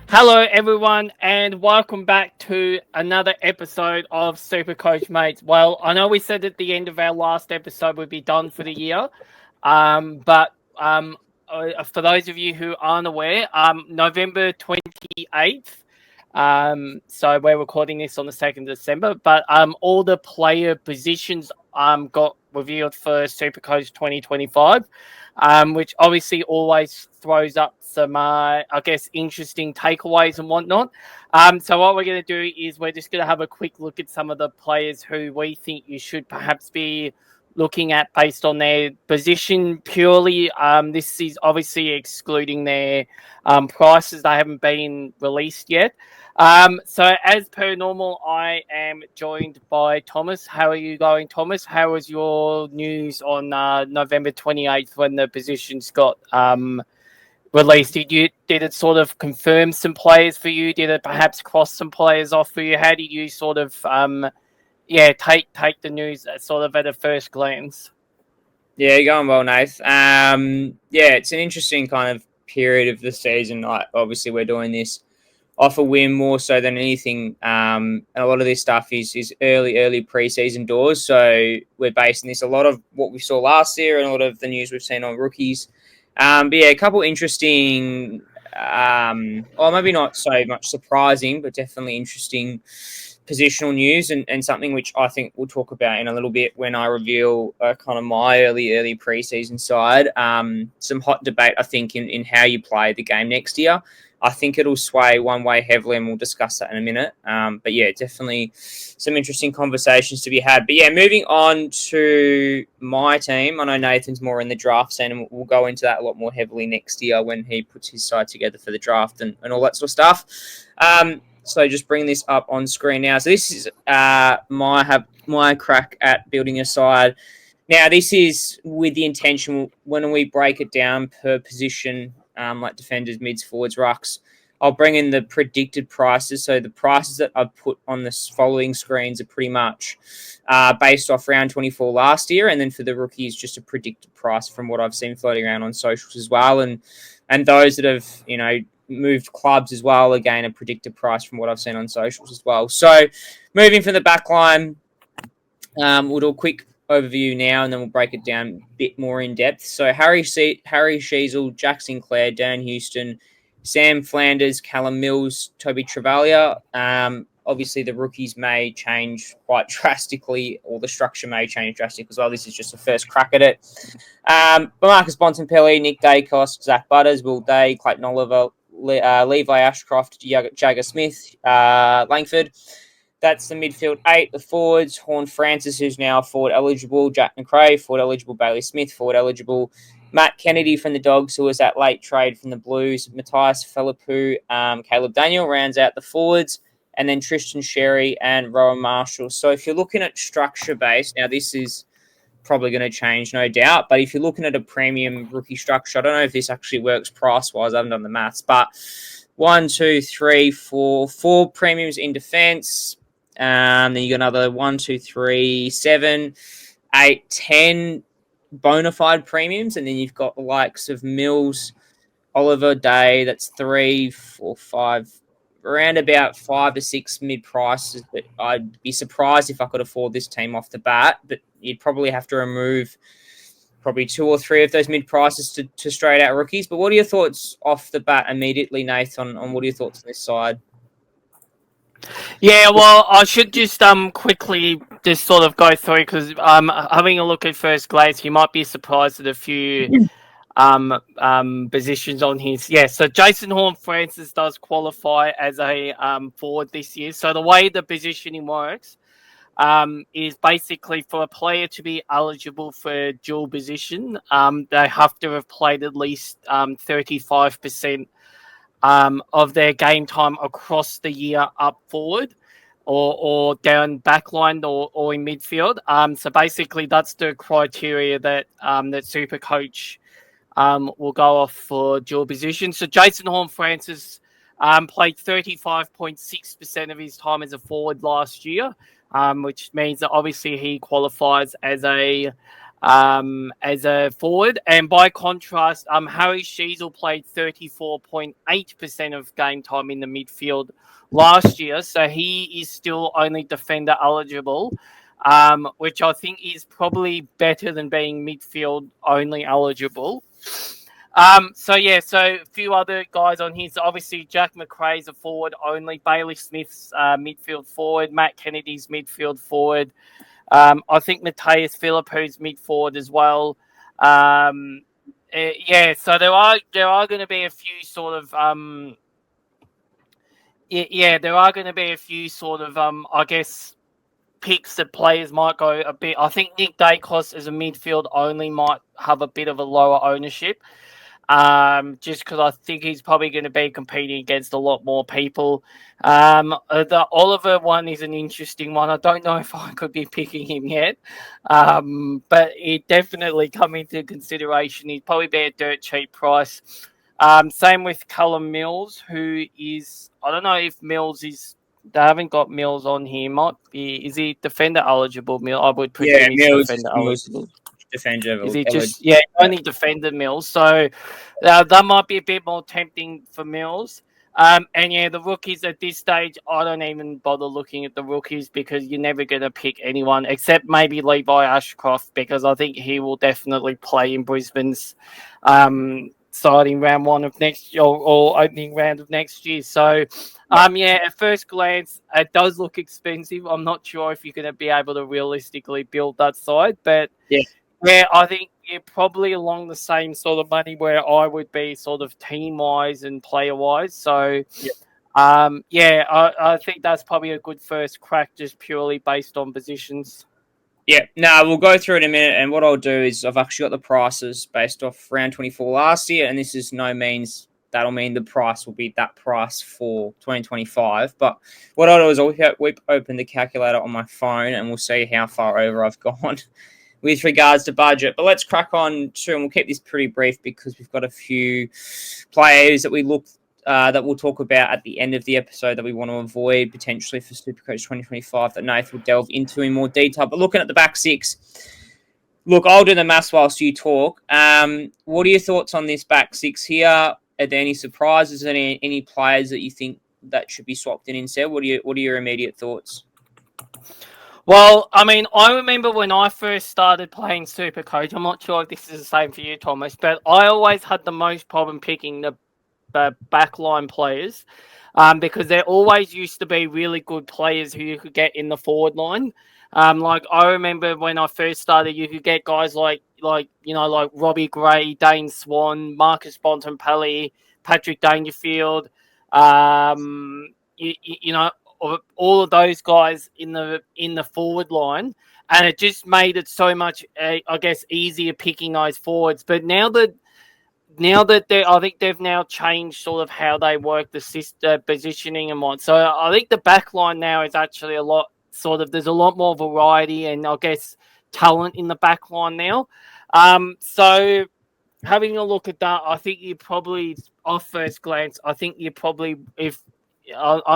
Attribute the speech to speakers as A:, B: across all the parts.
A: Hello, everyone, and welcome back to another episode of SuperCoach Mates. Well, I know we said at the end of our last episode we'd be done for the year, but for those of you who aren't aware, November 28th, so we're recording this on the 2nd of December, but all the player positions got revealed for SuperCoach 2025. Which obviously always throws up some, interesting takeaways and whatnot. So what we're going to do is we're just going to have a quick look at some of the players who we think you should perhaps be looking at based on their position purely. This is obviously excluding their prices. They haven't been released yet. So as per normal, I am joined by Thomas. How are you going, Thomas? How was your news on November 28th when the positions got released? Did it sort of confirm some players for you? Did it perhaps cross some players off for you? How did you sort of take the news sort of at a first glance?
B: Yeah, you're going well, Nath. It's an interesting kind of period of the season. Like, obviously, we're doing this off a whim more so than anything. And a lot of this stuff is early preseason doors. So we're basing this a lot of what we saw last year and a lot of the news we've seen on rookies. A couple interesting, or maybe not so much surprising, but definitely interesting positional news and something which I think we'll talk about in a little bit when I reveal kind of my early preseason side. Some hot debate, I think, in how you play the game next year. I think it'll sway one way heavily, and we'll discuss that in a minute. But yeah, definitely some interesting conversations to be had. But yeah, moving on to my team. I know Nathan's more in the draft scene, and we'll go into that a lot more heavily next year when he puts his side together for the draft and all that sort of stuff. So just bring this up on screen now. So this is my crack at building a side. Now, this is with the intention when we break it down per position, like defenders, mids, forwards, rucks, I'll bring in the predicted prices. So the prices that I've put on the following screens are pretty much based off round 24 last year. And then for the rookies, just a predicted price from what I've seen floating around on socials as well. And those that have, moved clubs as well, again, a predicted price from what I've seen on socials as well. So moving from the back line, we'll do a quick overview now and then we'll break it down a bit more in depth. So Harry Sheasel, Jack Sinclair, Dan Houston, Sam Flanders, Callum Mills, Toby Travalia. Obviously, the rookies may change quite drastically, or the structure may change drastically as well. This is just a first crack at it. Marcus Bontempelli, Nick Dacos, Zach Butters, Will Day, Clayton Oliver, Levi Ashcroft, Jagger Smith, Langford. That's the midfield 8. The forwards, Horn Francis, who's now forward eligible, Jack McRae, forward eligible, Bailey Smith, forward eligible, Matt Kennedy from the Dogs, who was that late trade from the Blues, Matthias Philippou, Caleb Daniel rounds out the forwards, and then Tristan Sherry and Rowell Marshall. So if you're looking at structure base, now this is probably going to change, no doubt. But if you're looking at a premium rookie structure, I don't know if this actually works price-wise. I haven't done the maths. But 1, 2, 3, 4 premiums in defence. Then you got another 1, 2, 3, 7, 8, 10 bona fide premiums. And then you've got the likes of Mills, Oliver, Day. That's 3, 4, 5, around about 5 to 6 mid prices. But I'd be surprised if I could afford this team off the bat. But you'd probably have to remove probably 2 or 3 of those mid prices to straight out rookies. But what are your thoughts off the bat immediately, Nath, on what are your thoughts on this side?
A: Yeah, well, I should just quickly just sort of go through because having a look at first glance, you might be surprised at a few positions on his. Yeah, so Jason Horne-Francis does qualify as a forward this year. So the way the positioning works is basically for a player to be eligible for dual position, they have to have played at least 35% of their game time across the year up forward or down backline or in midfield. So basically that's the criteria that SuperCoach will go off for dual position. So Jason Horne-Francis played 35.6% of his time as a forward last year, which means that obviously he qualifies as a as a forward. And by contrast, Harry Sheasel played 34.8% of game time in the midfield last year, so he is still only defender eligible, which I think is probably better than being midfield only eligible. So a few other guys on here. So obviously Jack McRae's a forward only. Bailey Smith's midfield forward. Matt Kennedy's midfield forward. I think Mateus Philippou's mid forward as well. So there are going to be a few sort of there are going to be a few sort of I guess picks that players might go a bit. I think Nick Dacos as a midfield only might have a bit of a lower ownership. Just because I think he's probably going to be competing against a lot more people. The Oliver one is an interesting one. I don't know if I could be picking him yet, but it definitely come into consideration. He'd probably be a dirt cheap price. Same with Callum Mills, who is, I don't know if Mills is, they haven't got Mills on here. Might be, is he defender eligible? I would presume he's defender eligible.
B: Defender.
A: Is he just only defender Mills? So that might be a bit more tempting for Mills. The rookies at this stage, I don't even bother looking at the rookies because you're never going to pick anyone except maybe Levi Ashcroft, because I think he will definitely play in Brisbane's starting round one of next year or opening round of next year. So, at first glance, it does look expensive. I'm not sure if you're going to be able to realistically build that side, but I think you're probably along the same sort of money where I would be sort of team-wise and player-wise. So, I think that's probably a good first crack just purely based on positions.
B: Yeah, no, we'll go through it in a minute. And what I'll do is I've actually got the prices based off round 24 last year. And this is no means that'll mean the price will be that price for 2025. But what I'll do is I'll whip open the calculator on my phone and we'll see how far over I've gone with regards to budget. But let's crack on to, and we'll keep this pretty brief because we've got a few players that that we'll talk about at the end of the episode that we want to avoid potentially for SuperCoach 2025 that Nath will delve into in more detail. But looking at the back six, look, I'll do the maths whilst you talk. What are your thoughts on this back six here? Are there any surprises? Any players that you think that should be swapped in instead? What are your immediate thoughts?
A: Well, I mean, I remember when I first started playing SuperCoach, I'm not sure if this is the same for you, Thomas, but I always had the most problem picking the backline players because there always used to be really good players who you could get in the forward line. Like I remember when I first started, you could get guys like Robbie Gray, Dane Swan, Marcus Bontempelli, Patrick Dangerfield, all of those guys in the forward line, and it just made it so much, I guess, easier picking those forwards. But now that I think they've now changed sort of how they work the positioning and what. So I think the back line now is actually a lot there's a lot more variety and I guess talent in the back line now. So having a look at that, I think you probably, off first glance, I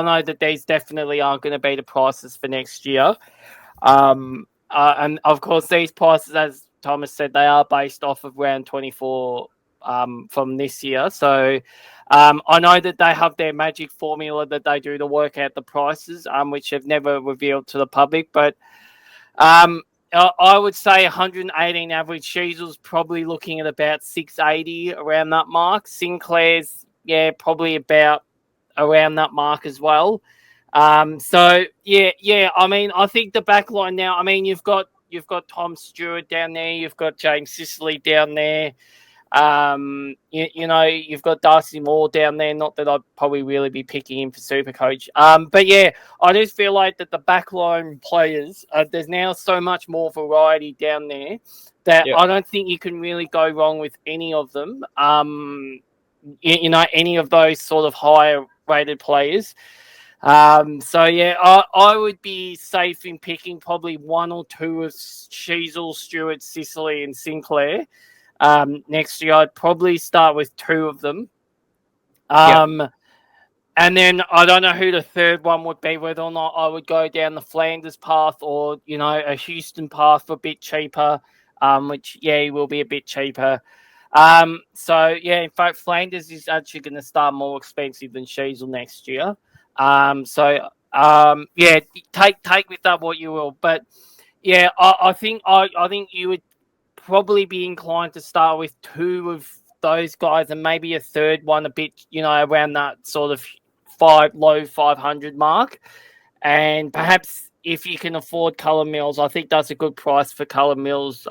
A: know that these definitely aren't going to be the prices for next year. And of course, these prices, as Thomas said, they are based off of round 24 from this year. So I know that they have their magic formula that they do to work out the prices, which they've never revealed to the public. But I would say 118 average. Sheasel's probably looking at about 680 around that mark. Sinclair's, probably about around that mark as well. I mean, I think the back line now, I mean, you've got Tom Stewart down there, you've got James Sicily down there, you've got Darcy Moore down there. Not that I'd probably really be picking him for SuperCoach. But I just feel like that the backline players, there's now so much more variety down there that I don't think you can really go wrong with any of them. Any of those sort of higher rated players. I would be safe in picking probably one or two of Sheasel, Stewart, Sicily, and Sinclair. Next year, I'd probably start with two of them. And then I don't know who the third one would be, whether or not I would go down the Flanders path or, a Houston path for a bit cheaper. which, he will be a bit cheaper. So, in fact, Flanders is actually going to start more expensive than Sheasel next year. Take with that what you will. But, I think you would probably be inclined to start with two of those guys and maybe a third one a bit, around that sort of low 500 mark. And perhaps if you can afford Colour Mills, I think that's a good price for Colour Mills.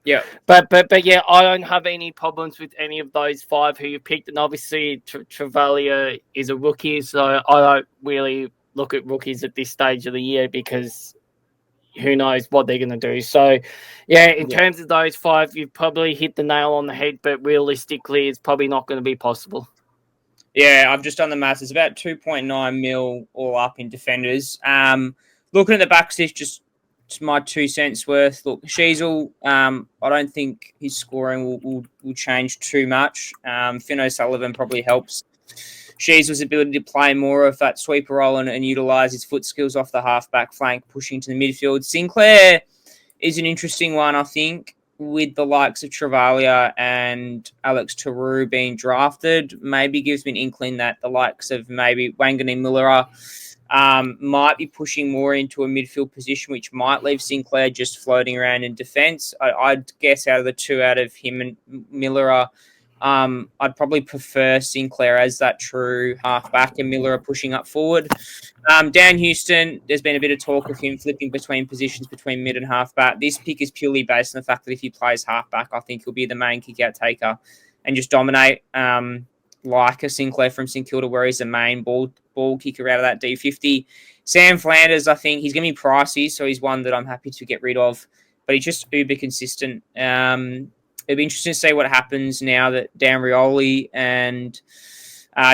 B: Yeah.
A: But I don't have any problems with any of those five who you picked. And obviously, Travalia is a rookie, so I don't really look at rookies at this stage of the year because who knows what they're going to do. So, in terms of those five, you've probably hit the nail on the head, but realistically, it's probably not going to be possible.
B: Yeah, I've just done the maths. It's about 2.9 mil all up in defenders. Looking at the back six, just my 2 cents worth. Look, Sheasel, I don't think his scoring will change too much. Finn O'Sullivan probably helps Sheasel's ability to play more of that sweeper role and utilise his foot skills off the half-back flank, pushing to the midfield. Sinclair is an interesting one, I think, with the likes of Travalia and Alex Taru being drafted. Maybe gives me an inkling that the likes of maybe Wanganeen Miller might be pushing more into a midfield position, which might leave Sinclair just floating around in defence. I'd guess out of the two, out of him and Miller, I'd probably prefer Sinclair as that true halfback and Miller pushing up forward. Dan Houston, there's been a bit of talk of him flipping between positions between mid and halfback. This pick is purely based on the fact that if he plays halfback, I think he'll be the main kick-out taker and just dominate like a Sinclair from St Kilda, where he's the main ball kicker out of that D50. Sam Flanders, I think he's going to be pricey, so he's one that I'm happy to get rid of, but he's just uber consistent. It'll be interesting to see what happens now that Dan Rioli and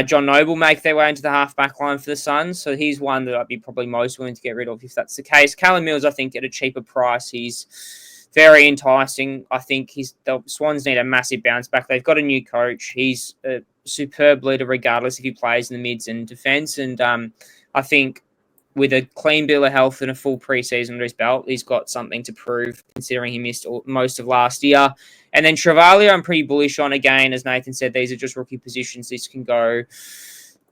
B: John Noble make their way into the half-back line for the Suns. So he's one that I'd be probably most willing to get rid of if that's the case. Callum Mills, I think, at a cheaper price, he's very enticing. I think the Swans need a massive bounce back. They've got a new coach. He's a superb leader regardless if he plays in the mids and defence. And I think with a clean bill of health and a full preseason under his belt, he's got something to prove, considering he missed most of last year. And then Travalia, I'm pretty bullish on. Again, as Nathan said, these are just rookie positions. This can go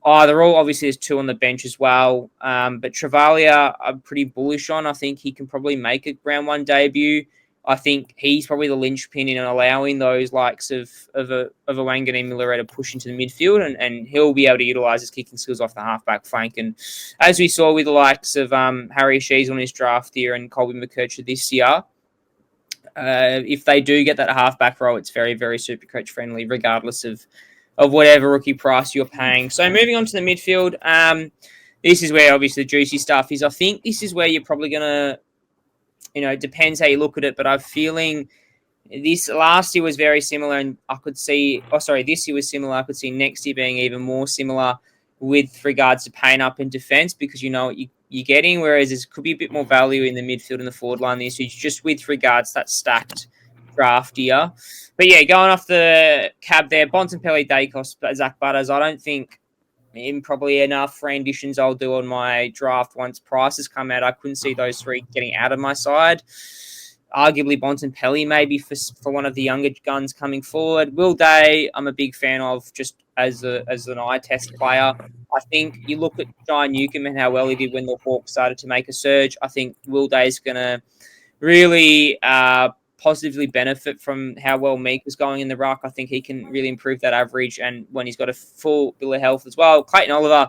B: either or. Obviously, there's two on the bench as well. But Travalia, I'm pretty bullish on. I think he can probably make a round one debut. I think he's probably the linchpin in allowing those likes of a Wanganeen Miller to push into the midfield, and he'll be able to utilise his kicking skills off the halfback flank. And as we saw with the likes of Harry Shees on his draft year and Colby McKercher this year, if they do get that halfback role, it's very, very SuperCoach friendly, regardless of whatever rookie price you're paying. So moving on to the midfield, this is where obviously the juicy stuff is. I think this is where you're probably going to, it depends how you look at it, but I'm feeling this last year was very similar, and this year was similar. I could see next year being even more similar with regards to paying up in defence, because you know what you're getting, whereas there could be a bit more value in the midfield and the forward line this year, just with regards to that stacked draft year. But yeah, going off the cab there, Bontempelli, Dacos, Zach Butters, I don't think in probably enough renditions I'll do on my draft once prices come out. I couldn't see those three getting out of my side. Arguably Bontempelli maybe for one of the younger guns coming forward. Will Day, I'm a big fan of just as an eye test player. I think you look at Jai Newcomb and how well he did when the Hawks started to make a surge. I think Will Day is going to really positively benefit from how well Meek was going in the ruck. I think he can really improve that average, and when he's got a full bill of health as well. Clayton Oliver,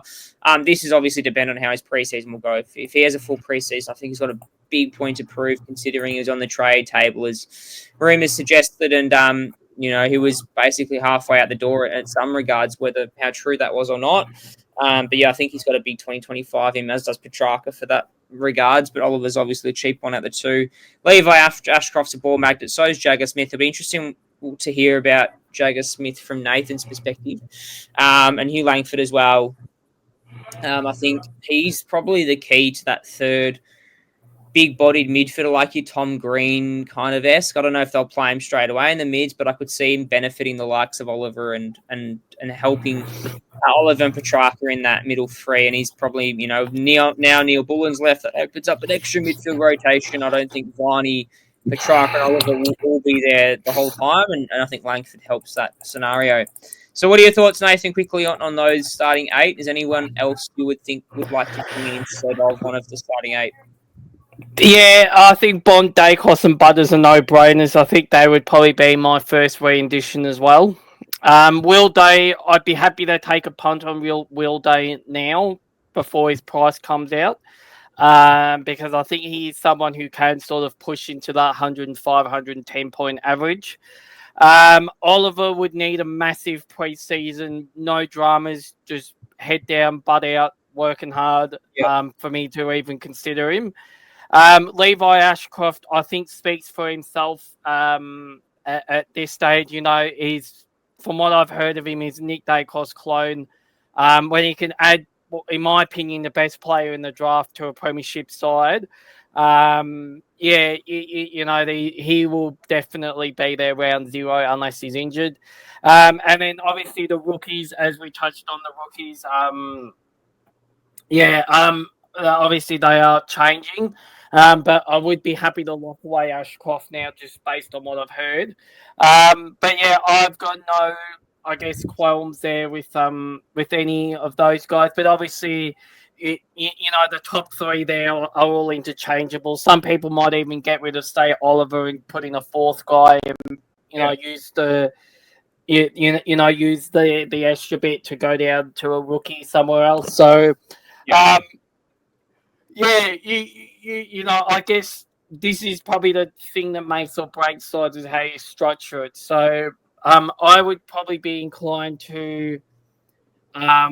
B: this is obviously dependent on how his preseason will go. If he has a full preseason, I think he's got a big point to prove, considering he was on the trade table, as rumours suggested, and he was basically halfway out the door in some regards, whether how true that was or not. But yeah, I think he's got a big 2025 in, as does Petrarca for that regards, but Oliver's obviously a cheap one at the two. Levi Ashcroft's a ball magnet, so is Jagger Smith. It'll be interesting to hear about Jagger Smith from Nathan's perspective, and Hugh Langford as well. I think he's probably the key to that third big-bodied midfielder like your Tom Green kind of esque. I don't know if they'll play him straight away in the mids, but I could see him benefiting the likes of Oliver and helping Oliver and Petrarca in that middle three. And he's probably, Neil Bullen's left. That opens up an extra midfield rotation. I don't think Viney Petrarch and Oliver will be there the whole time, and I think Langford helps that scenario. So what are your thoughts, Nathan, quickly on those starting 8? Is anyone else you would think would like to bring in instead of one of the starting 8?
A: Yeah, I think Bond, Dacos, and Butters are no-brainers. I think they would probably be my first rendition as well. Will Day, I'd be happy to take a punt on Will Day now before his price comes out, because I think he's someone who can sort of push into that 105, 110 point average. Oliver would need a massive preseason, no dramas, just head down, butt out, working hard, for me to even consider him. Levi Ashcroft, I think, speaks for himself at this stage. You know, he's, from what I've heard of him, is Nick Dacos clone. When he can add, in my opinion, the best player in the draft to a premiership side, he will definitely be there round 0 unless he's injured. And then obviously the rookies, as we touched on the rookies, obviously they are changing. But I would be happy to lock away Ashcroft now, just based on what I've heard. But yeah, I've got no, I guess, qualms there with any of those guys. But obviously, the top 3 there are all interchangeable. Some people might even get rid of, say, Oliver and put in a 4th guy, and use the extra bit to go down to a rookie somewhere else. So, I guess this is probably the thing that makes or breaks sides, is how you structure it. So, I would probably be inclined to, I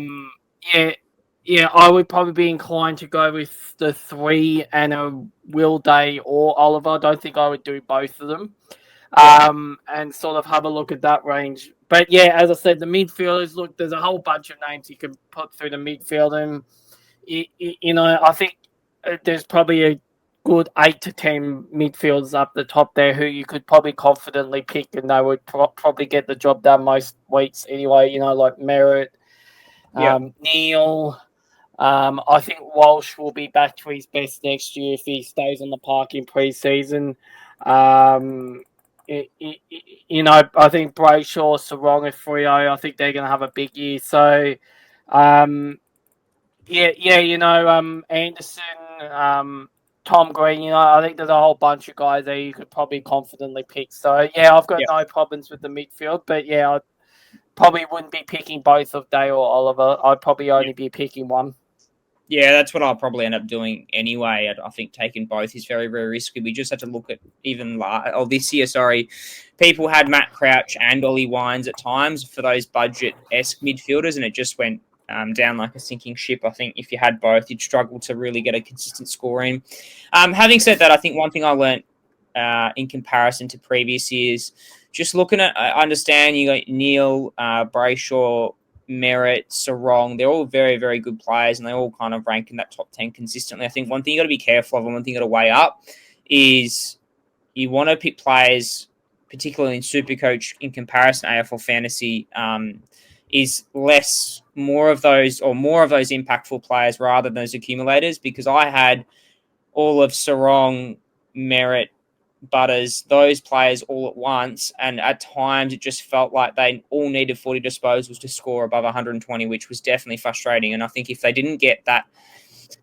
A: would probably be inclined to go with the 3 and a Will Day or Oliver. I don't think I would do both of them, and sort of have a look at that range. But yeah, as I said, the midfielders, look, there's a whole bunch of names you can put through the midfield, and I think there's probably a good 8 to 10 midfielders up the top there who you could probably confidently pick, and they would probably get the job done most weeks anyway. Like Merritt, Neil. I think Walsh will be back to his best next year if he stays on the park in pre-season. I think Brayshaw, Sarong, and Freo, I think they're going to have a big year. So, Anderson, Tom Green, I think there's a whole bunch of guys there you could probably confidently pick. So, yeah, I've got no problems with the midfield. But, yeah, I probably wouldn't be picking both of Day or Oliver. I'd probably only be picking one.
B: Yeah, that's what I'll probably end up doing anyway. I think taking both is very, very risky. We just had to look at this year, people had Matt Crouch and Ollie Wines at times for those budget-esque midfielders, and it just went down like a sinking ship. I think if you had both, you'd struggle to really get a consistent score in. Having said that, I think one thing I learned in comparison to previous years, just looking at, I understand you got Neil, Brayshaw, Merritt, Sarong, they're all very, very good players, and they all kind of rank in that top 10 consistently. I think one thing you got to be careful of, and one thing you got to weigh up, is you want to pick players, particularly in SuperCoach, in comparison to AFL Fantasy, is more of those impactful players rather than those accumulators, because I had all of Sarong, Merritt, Butters, those players all at once, and at times it just felt like they all needed 40 disposals to score above 120, which was definitely frustrating. And I think if they didn't get that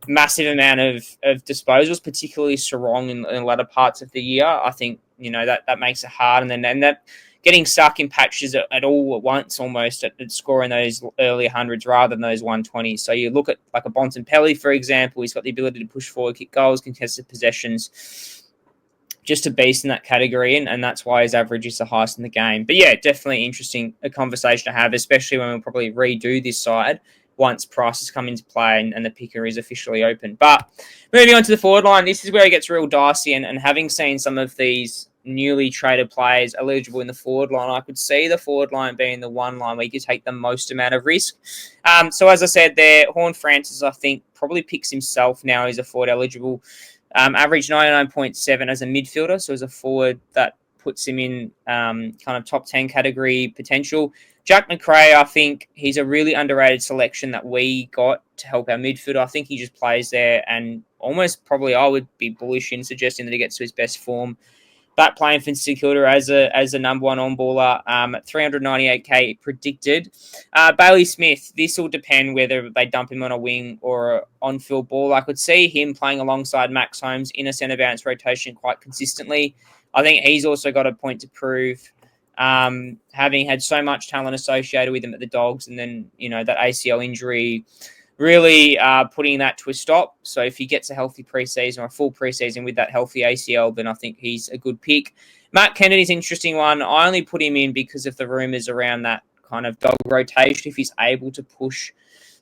B: massive amount of disposals, particularly Sarong in the latter parts of the year, I think that makes it hard. And that getting stuck in patches at all at once, almost at scoring those early hundreds rather than those 120s. So you look at like a Bontempelli, for example, he's got the ability to push forward, kick goals, contested possessions. Just a beast in that category, and that's why his average is the highest in the game. But yeah, definitely interesting conversation to have, especially when we'll probably redo this side once prices come into play and the picker is officially open. But moving on to the forward line, this is where it gets real dicey, and having seen some of these newly traded players eligible in the forward line, I could see the forward line being the one line where you could take the most amount of risk. So as I said there, Horne-Francis, I think, probably picks himself now. He's a forward eligible. Average 99.7 as a midfielder, so as a forward, that puts him in kind of top 10 category potential. Jack McRae, I think he's a really underrated selection that we got to help our midfielder. I think he just plays there, and almost probably I would be bullish in suggesting that he gets to his best form that playing for St Kilda as a number one on baller at 398k predicted. Bailey Smith, this will depend whether they dump him on a wing or an on-field ball. I could see him playing alongside Max Holmes in a centre bounce rotation quite consistently. I think he's also got a point to prove, having had so much talent associated with him at the Dogs, and then that ACL injury really putting that to a stop. So if he gets a healthy preseason or a full preseason with that healthy ACL, then I think he's a good pick. Matt Kennedy's an interesting one. I only put him in because of the rumours around that kind of dog rotation. If he's able to push,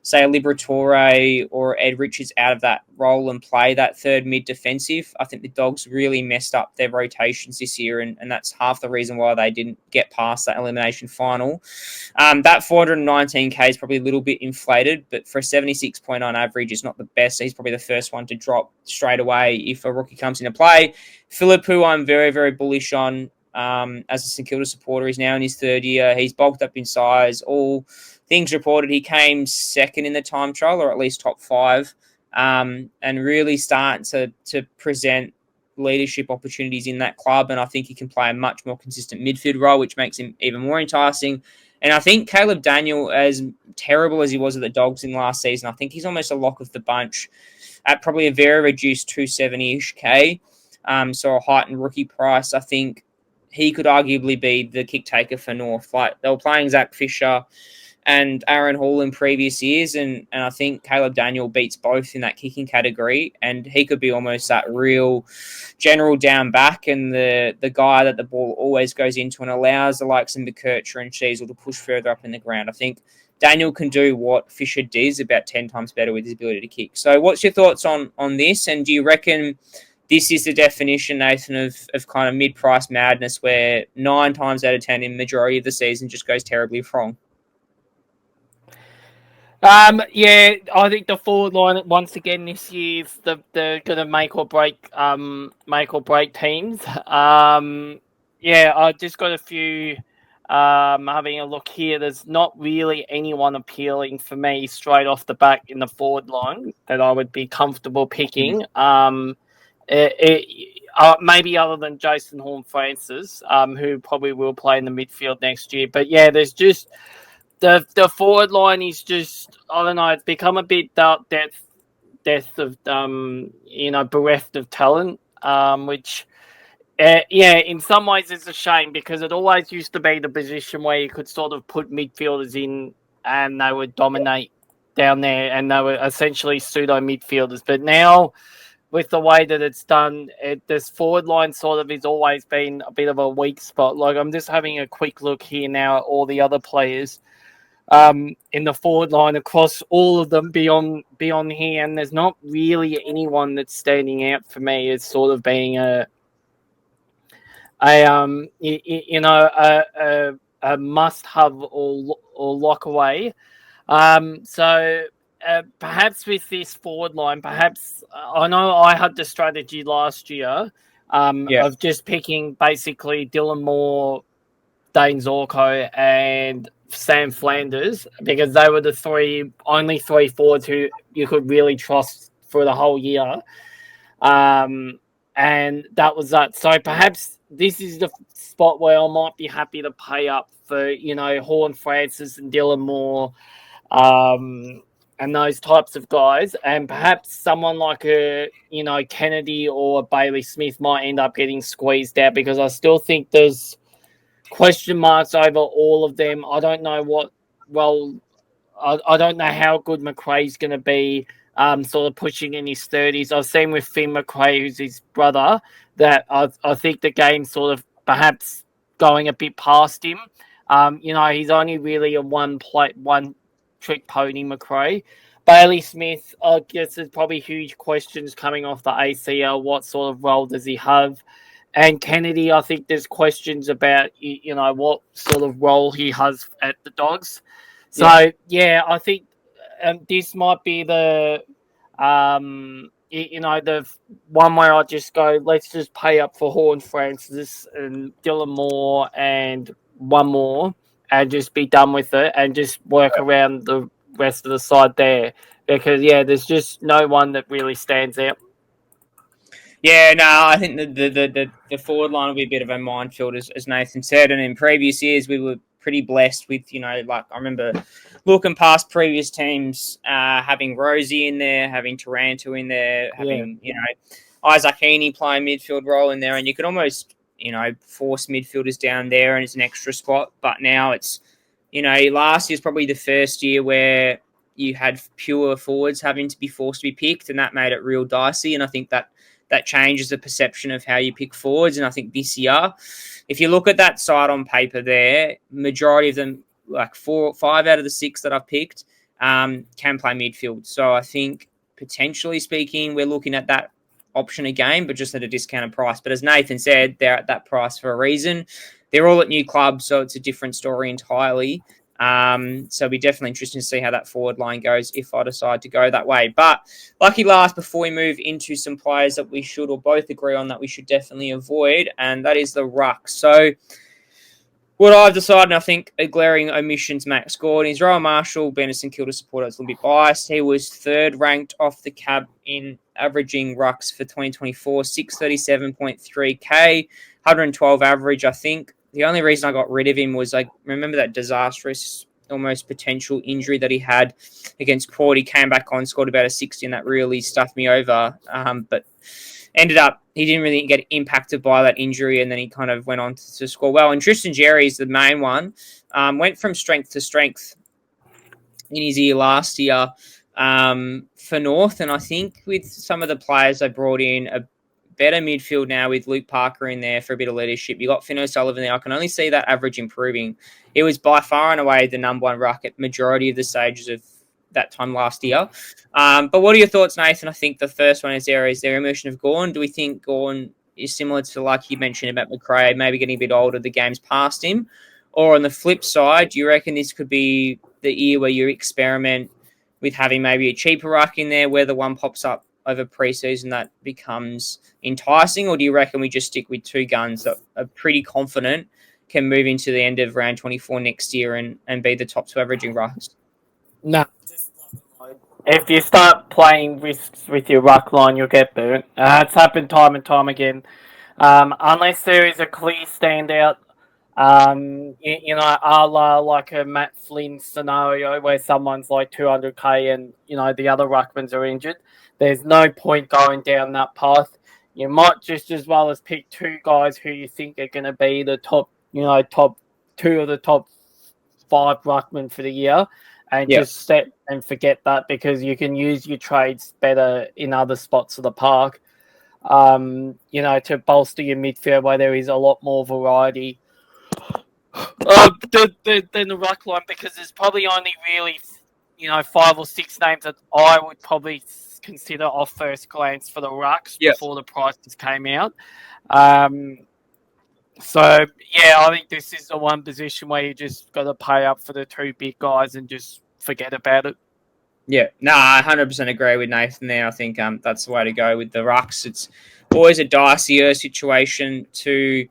B: say, a Liberatore or Ed Richards out of that role and play that third mid defensive, I think the Dogs really messed up their rotations this year, and that's half the reason why they didn't get past that elimination final. That 419k is probably a little bit inflated, but for a 76.9 average, it's not the best. He's probably the first one to drop straight away if a rookie comes into play. Phillip, who I'm very, very bullish on as a St Kilda supporter, is now in his third year. He's bulked up in size. All things reported, he came second in the time trial, or at least top 5, and really starting to present leadership opportunities in that club. And I think he can play a much more consistent midfield role, which makes him even more enticing. And I think Caleb Daniel, as terrible as he was at the Dogs in last season, I think he's almost a lock of the bunch at probably a very reduced 270-ish K. So a heightened rookie price. I think he could arguably be the kick taker for North. Like, they were playing Zach Fisher and Aaron Hall in previous years, and I think Caleb Daniel beats both in that kicking category, and he could be almost that real general down back and the guy that the ball always goes into and allows the likes of McKercher and Sheasel to push further up in the ground. I think Daniel can do what Fisher does about 10 times better with his ability to kick. So what's your thoughts on this, and do you reckon this is the definition, Nathan, of kind of mid-price madness where 9 times out of 10 in majority of the season just goes terribly wrong?
A: Yeah, I think the forward line once again this year is they're going to make or break teams. Yeah, I just got a few. Having a look here, there's not really anyone appealing for me straight off the back in the forward line that I would be comfortable picking. Maybe other than Jason Horne-Francis, who probably will play in the midfield next year. But yeah, there's just the forward line is just, I don't know, it's become a bit death of bereft of talent, which in some ways it's a shame, because it always used to be the position where you could sort of put midfielders in and they would dominate down there, and they were essentially pseudo midfielders. But now, with the way that it's done, this forward line sort of has always been a bit of a weak spot. Like, I'm just having a quick look here now at all the other players in the forward line across all of them beyond here, and there's not really anyone that's standing out for me as sort of being a must-have or lock away. So perhaps with this forward line, perhaps I know I had the strategy last year of just picking basically Dylan Moore, Dane Zorko, and Sam Flanders, because they were the only three forwards who you could really trust for the whole year. And that was that. So perhaps this is the spot where I might be happy to pay up for, Horne-Francis and Dylan Moore, and those types of guys. And perhaps someone like Kennedy or Bailey Smith might end up getting squeezed out, because I still think there's question marks over all of them. I don't know I don't know how good McRae's going to be, sort of pushing in his 30s. I've seen with Finn McRae, who's his brother, that I think the game's sort of perhaps going a bit past him. He's only really a one-trick pony, McRae. Bailey Smith, I guess there's probably huge questions coming off the ACL. What sort of role does he have? And Kennedy, I think there's questions about, what sort of role he has at the Dogs. So, I think this might be the, the one where I just go, let's just pay up for Horne-Francis and Dylan Moore and one more and just be done with it and just work around the rest of the side there. Because, there's just no one that really stands out.
B: Yeah, no, I think the forward line will be a bit of a minefield, as Nathan said. And in previous years, we were pretty blessed with, like I remember looking past previous teams, having Rosie in there, having Taranto in there, having, Izak Rankine playing midfield role in there. And you could almost, force midfielders down there and it's an extra spot. But now it's, last year's probably the first year where you had pure forwards having to be forced to be picked, and that made it real dicey. And I think that changes the perception of how you pick forwards. And I think this year, if you look at that side on paper there, majority of them, like 5 out of the 6 that I've picked, can play midfield. So I think potentially speaking, we're looking at that option again, but just at a discounted price. But as Nathan said, they're at that price for a reason. They're all at new clubs, so it's a different story entirely. So it'll be definitely interesting to see how that forward line goes if I decide to go that way. But lucky last, before we move into some players that we should or both agree on that we should definitely avoid, and that is the ruck. So what I've decided, and I think a glaring omissions Max scored, is Rowell Marshall, being a St Kilda supporter, it's a little bit biased. He was 3rd ranked off the cab in averaging rucks for 2024, 637.3k, 112 average, I think. The only reason I got rid of him was I remember that disastrous, almost potential injury that he had against Port. He came back on, scored about a 60, and that really stuffed me over. But ended up, he didn't really get impacted by that injury, and then he kind of went on to score well. And Tristan Jerry is the main one. Went from strength to strength in his year last year for North, and I think with some of the players they brought in, a better midfield now with Luke Parker in there for a bit of leadership. You got Finn O'Sullivan there. I can only see that average improving. It was by far and away the number 1 ruck at majority of the stages of that time last year. But what are your thoughts, Nathan? I think the first one is there emotion of Gawn. Do we think Gawn is similar to, like you mentioned about McRae, maybe getting a bit older, the game's past him? Or on the flip side, do you reckon this could be the year where you experiment with having maybe a cheaper ruck in there where the one pops up over preseason that becomes enticing? Or do you reckon we just stick with 2 guns that are pretty confident can move into the end of round 24 next year and be the top 2 averaging rucks?
A: No. If you start playing risks with your ruck line, you'll get burnt. It's happened time and time again. Unless there is a clear standout, a la like a Matt Flynn scenario where someone's like 200k and, the other ruckmans are injured, there's no point going down that path. You might just as well as pick 2 guys who you think are going to be the top 2 of the top 5 ruckmen for the year, and just set and forget that, because you can use your trades better in other spots of the park, to bolster your midfield where there is a lot more variety than the ruck line, because there's probably only really, 5 or 6 names that I would probably consider off first glance for the rucks before the prices came out. I think this is the one position where you just got to pay up for the 2 big guys and just forget about it.
B: Yeah, no, I 100% agree with Nathan there. I think that's the way to go with the rucks. It's always a dicier situation to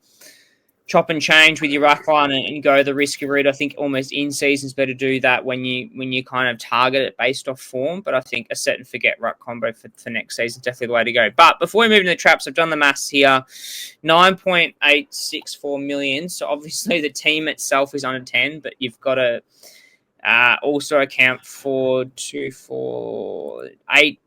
B: chop and change with your ruck line and go the risky route. I think almost in season's better to do that when you kind of target it based off form. But I think a set and forget ruck combo for next season is definitely the way to go. But before we move into the traps, I've done the maths here. 9.864 million. So obviously the team itself is under 10, but you've got to also account for 2, 4, 8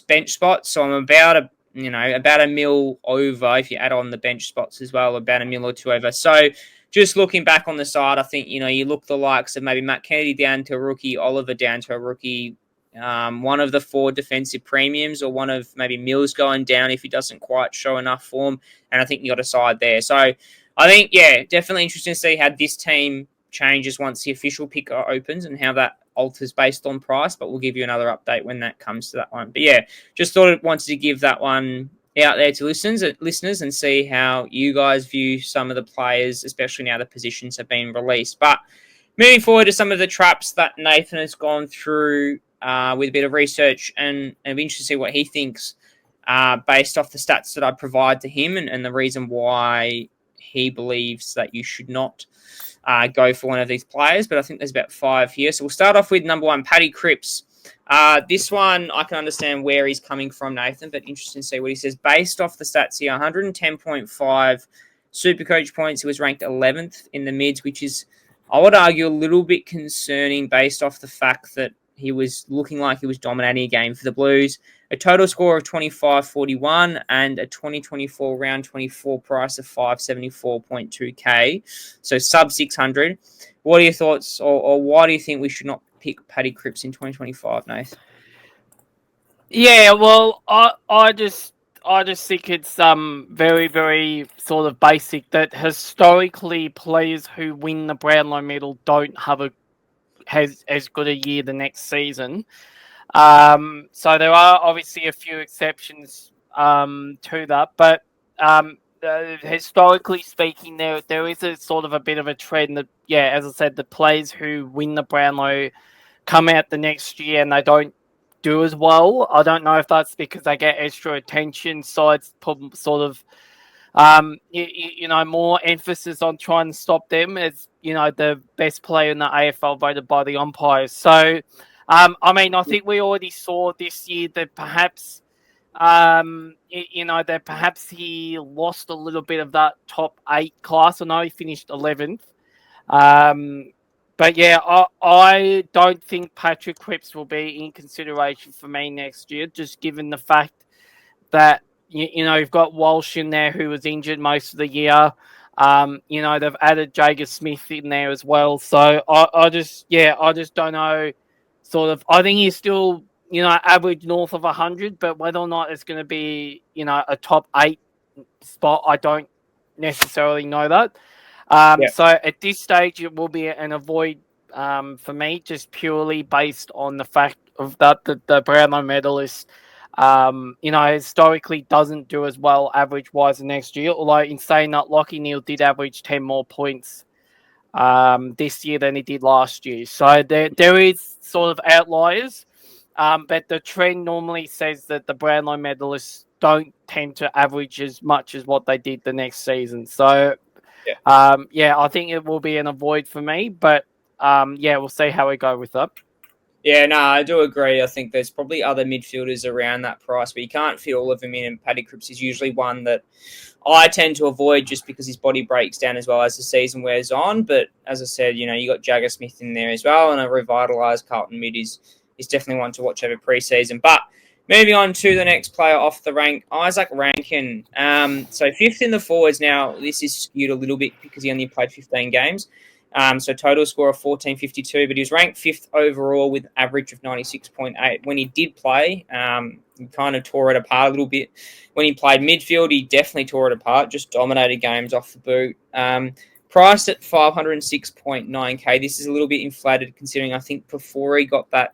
B: bench spots. So I'm about a mil over if you add on the bench spots as well, about a mil or 2 over. So just looking back on the side, I think, you look the likes of maybe Matt Kennedy down to a rookie, Oliver down to a rookie, one of the 4 defensive premiums, or one of maybe Mills going down if he doesn't quite show enough form. And I think you got a side there. So I think, definitely interesting to see how this team changes once the official pick opens and how that alters based on price, but we'll give you another update when that comes to that one. But just thought I wanted to give that one out there to listeners and see how you guys view some of the players, especially now the positions have been released. But moving forward to some of the traps that Nathan has gone through with a bit of research, and I'm interested to see what he thinks based off the stats that I provide to him and the reason why he believes that you should not go for one of these players. But I think there's about 5 here. So we'll start off with number 1, Paddy Cripps. This one, I can understand where he's coming from, Nathan, but interesting to see what he says. Based off the stats here, 110.5 SuperCoach points. He was ranked 11th in the mids, which is, I would argue, a little bit concerning based off the fact that he was looking like he was dominating a game for the Blues. A total score of 25.41 and a 2024 round 24 price of 574.2k. So sub 600. What are your thoughts, or why do you think we should not pick Paddy Cripps in 2025, Nath?
A: Yeah, well, I just think it's very, very sort of basic that historically players who win the Brownlow medal don't have as good a year the next season. So there are obviously a few exceptions to that, but historically speaking, there is a sort of a bit of a trend that, yeah, as I said, the players who win the Brownlow come out the next year and they don't do as well. I don't know if that's because they get extra attention, so it's sort of more emphasis on trying to stop them as, the best player in the AFL voted by the umpires. So, I think we already saw this year that perhaps, that perhaps he lost a little bit of that top 8 class. I know he finished 11th. But yeah, I don't think Patrick Cripps will be in consideration for me next year, just given the fact that, you've got Walsh in there who was injured most of the year. They've added Jager Smith in there as well. So I just don't know. Sort of, I think he's still, average north of 100, but whether or not it's going to be, a top 8 spot, I don't necessarily know that. So at this stage, it will be an avoid for me, just purely based on the fact of that the Brownlow medalist, historically doesn't do as well average-wise the next year. Although in saying that, Lachie Neale did average 10 more points this year than he did last year. So there is sort of outliers, but the trend normally says that the Brownlow medalists don't tend to average as much as what they did the next season. So, I think it will be an avoid for me, but we'll see how we go with that.
B: Yeah, no, I do agree. I think there's probably other midfielders around that price, but you can't fit all of them in. And Paddy Cripps is usually one that I tend to avoid just because his body breaks down as well as the season wears on. But as I said, you got Jager Smith in there as well, and a revitalised Carlton mid is definitely one to watch over pre-season. But moving on to the next player off the rank, Izak Rankine. So 5th in the forwards now. This is skewed a little bit because he only played 15 games. So total score of 14.52, but he was ranked 5th overall with average of 96.8. When he did play, he kind of tore it apart a little bit. When he played midfield, he definitely tore it apart, just dominated games off the boot. Priced at 506.9k. This is a little bit inflated considering I think before he got that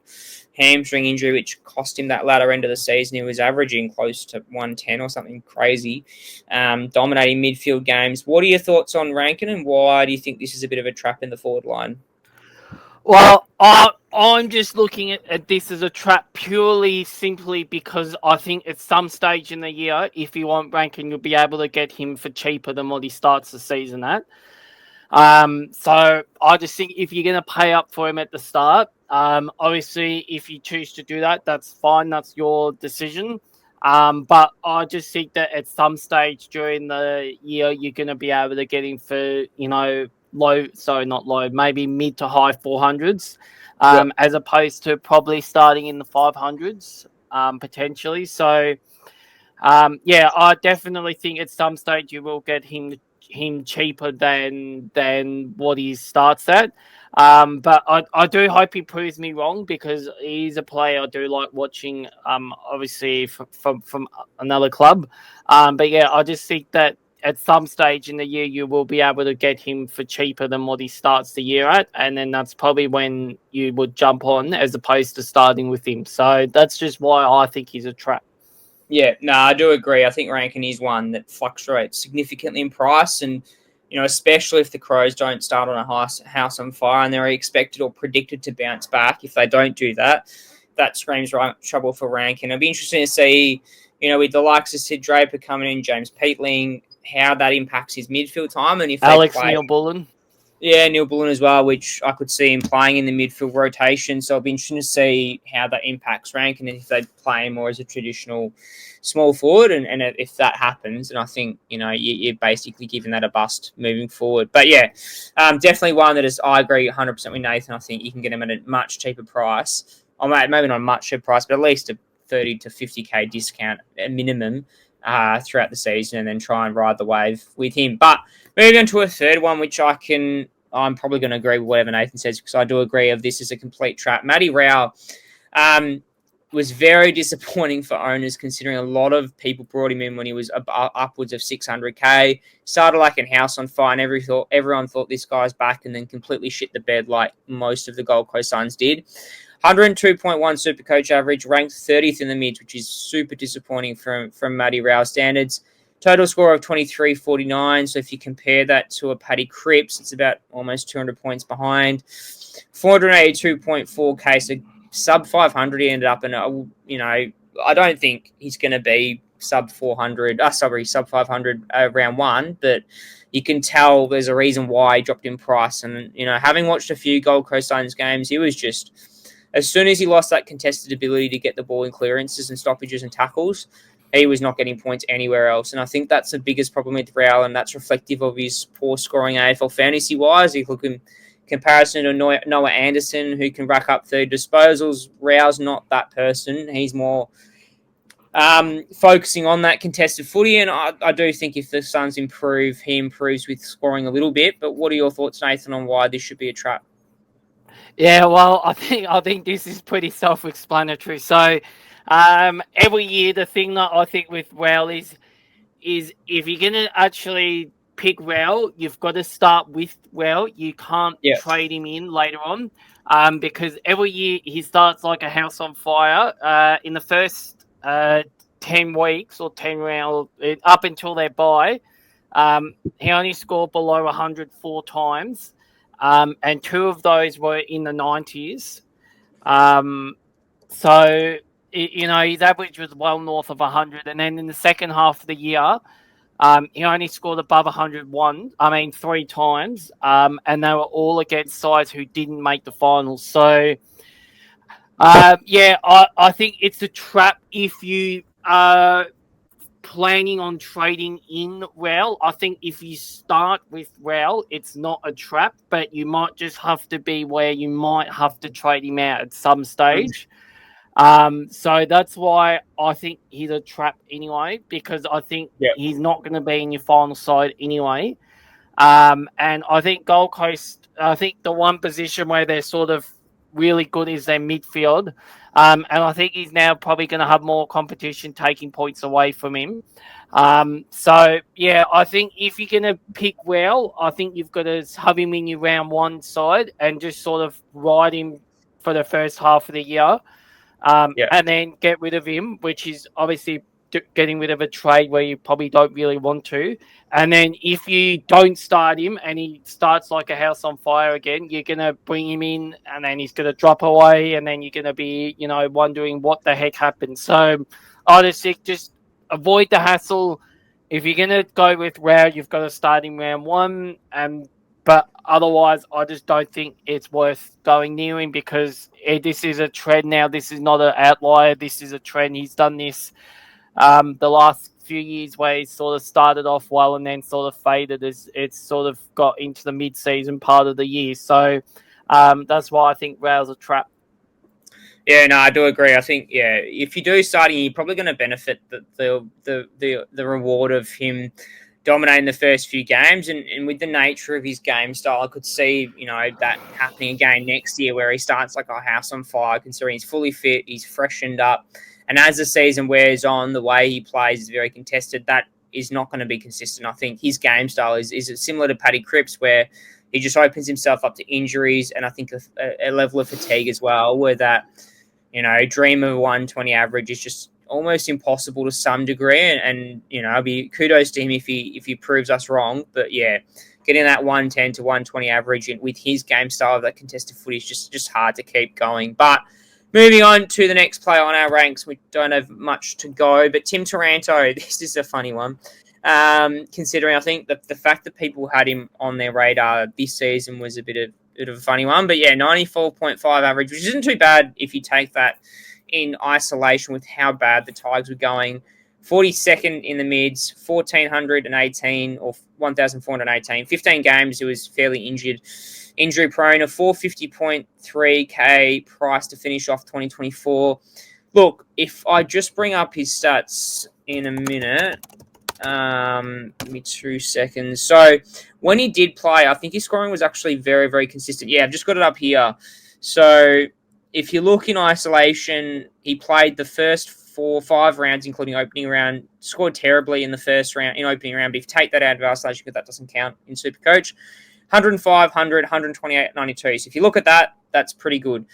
B: hamstring injury, which cost him that latter end of the season, he was averaging close to 110 or something crazy, dominating midfield games. What are your thoughts on Rankine, and why do you think this is a bit of a trap in the forward line?
A: Well, I'm just looking at this as a trap purely simply because I think at some stage in the year, if you want Rankine, you'll be able to get him for cheaper than what he starts the season at. So I just think if you're going to pay up for him at the start, obviously if you choose to do that, that's fine. That's your decision. But I just think that at some stage during the year, you're going to be able to get him for, maybe mid to high 400s, as opposed to probably starting in the 500s, potentially. So, I definitely think at some stage you will get him cheaper than what he starts at. But I do hope he proves me wrong because he's a player I do like watching, obviously from another club. But yeah, I just think that at some stage in the year you will be able to get him for cheaper than what he starts the year at, and then that's probably when you would jump on as opposed to starting with him. So that's just why I think he's a trap.
B: Yeah, no, I do agree. I think Rankine is one that fluctuates significantly in price, and especially if the Crows don't start on a house on fire and they're expected or predicted to bounce back. If they don't do that, that screams trouble for Rankine. It'll be interesting to see, with the likes of Sid Draper coming in, James Peatling, how that impacts his midfield time, and if
A: Alex Neil-Bullen.
B: Yeah, Neil Bullen as well, which I could see him playing in the midfield rotation. So it'll be interesting to see how that impacts rank and if they play him more as a traditional small forward. And if that happens, and I think, you're basically giving that a bust moving forward. But yeah, definitely one that is, I agree 100% with Nathan. I think you can get him at a much cheaper price. Or maybe not a much cheaper price, but at least a 30 to 50K discount at minimum throughout the season and then try and ride the wave with him. But moving on to a third one, which I'm probably going to agree with whatever Nathan says because I do agree of this is a complete trap. Matty Rowell was very disappointing for owners considering a lot of people brought him in when he was upwards of 600K. Started like a house on fire and everyone thought this guy's back and then completely shit the bed like most of the Gold Coast Suns did. 102.1 SuperCoach average, ranked 30th in the mids, which is super disappointing from Matty Rowell standards. Total score of 23.49. So if you compare that to a Paddy Cripps, it's about almost 200 points behind. 482.4K, so sub 500 he ended up in. I don't think he's going to be sub 500 round one, but you can tell there's a reason why he dropped in price. And, having watched a few Gold Coast Suns games, he was just, as soon as he lost that contested ability to get the ball in clearances and stoppages and tackles, he was not getting points anywhere else. And I think that's the biggest problem with Rowell, and that's reflective of his poor scoring AFL fantasy-wise. If you look in comparison to Noah Anderson, who can rack up 30 disposals, Rowell's not that person. He's more focusing on that contested footy, and I do think if the Suns improve, he improves with scoring a little bit. But what are your thoughts, Nathan, on why this should be a trap?
A: Yeah, well, I think this is pretty self-explanatory. So, every year the thing that I think with Rowell is if you're gonna actually pick Rowell, you've got to start with Rowell. You can't trade him in later on, because every year he starts like a house on fire. In the first 10 weeks or 10 rounds up until their bye, he only scored below 104 times. And 2 of those were in the 90s. So, his average was well north of 100. And then in the second half of the year, he only scored above 3 times. And they were all against sides who didn't make the finals. So, I think it's a trap if you are planning on trading in Rowell. I think if you start with Rowell, it's not a trap, but you might just have to be where you might have to trade him out at some stage. So that's why I think he's a trap anyway, because I think he's not going to be in your final side anyway. And I think Gold Coast, I think the one position where they're sort of really good is their midfield. And I think he's now probably going to have more competition taking points away from him. So, I think if you're going to pick Rowell, I think you've got to have him in your round one side and just sort of ride him for the first half of the year. And then get rid of him, which is obviously getting rid of a trade where you probably don't really want to. And then if you don't start him and he starts like a house on fire again, you're going to bring him in and then he's going to drop away and then you're going to be, wondering what the heck happened. So honestly, just avoid the hassle. If you're going to go with Rowell, you've got to start him round one. But otherwise, I just don't think it's worth going near him because this is a trend now. This is not an outlier. This is a trend. He's done this the last few years where he sort of started off well and then sort of faded as it's sort of got into the mid-season part of the year. So that's why I think Rowell's a trap.
B: Yeah, no, I do agree. I think, if you do start him, you're probably going to benefit the reward of him dominating the first few games. And with the nature of his game style, I could see, that happening again next year where he starts like a house on fire, considering he's fully fit, he's freshened up. And as the season wears on, the way he plays is very contested. That is not going to be consistent. I think his game style is similar to Paddy Cripps, where he just opens himself up to injuries and I think a level of fatigue as well, where that, dream of 120 average is just almost impossible to some degree. And I'll be kudos to him if he proves us wrong. But getting that 110 to 120 average with his game style of that contested footy is just hard to keep going. But moving on to the next player on our ranks, we don't have much to go. But Tim Taranto, this is a funny one. considering I think the fact that people had him on their radar this season was a bit of a funny one. But yeah, 94.5 average, which isn't too bad if you take that in isolation with how bad the Tigers were going. 42nd in the mids, 1,418 or 1,418. 15 games, he was fairly injury prone. A 450.3k price to finish off 2024. Look, if I just bring up his stats in a minute, give me 2 seconds. So when he did play, I think his scoring was actually very, very consistent. Yeah, I've just got it up here. So if you look in isolation, he played the first 4 or 5 rounds, including opening round, scored terribly in the first round, in opening round. But if you take that out of isolation, because that doesn't count in SuperCoach, 105, 100, 128, 92. So if you look at that, that's pretty good.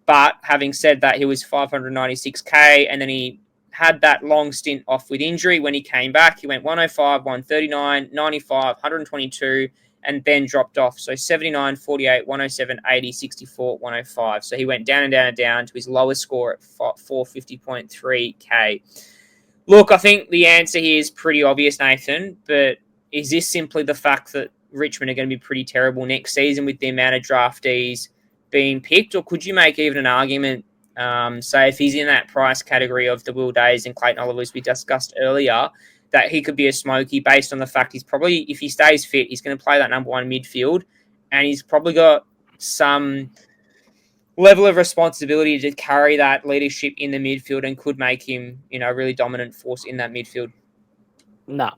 B: But having said that, he was 596k, and then he had that long stint off with injury. When he came back, he went 105, 139, 95, 122, and then dropped off. So 79, 48, 107, 80, 64, 105. So he went down and down and down to his lowest score at 450.3k. Look, I think the answer here is pretty obvious, Nathan, but is this simply the fact that Richmond are going to be pretty terrible next season with the amount of draftees being picked? Or could you make even an argument, say if he's in that price category of the Will Days and Clayton Oliver, as we discussed earlier, that he could be a smoky based on the fact he's probably, if he stays fit, he's going to play that number 1 midfield, and he's probably got some level of responsibility to carry that leadership in the midfield and could make him, a really dominant force in that midfield.
A: No,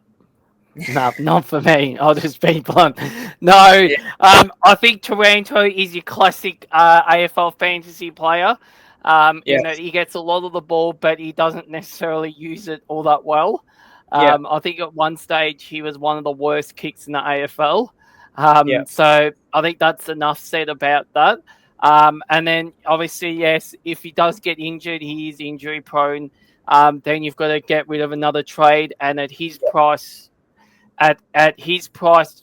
A: not for me. I'll just be blunt. No, yeah. I think Taranto is your classic AFL fantasy player. He gets a lot of the ball, but he doesn't necessarily use it all that well. I think at one stage he was one of the worst kicks in the AFL. So I think that's enough said about that. And then obviously, yes, if he does get injured, he is injury prone. Then you've got to get rid of another trade, and at his price,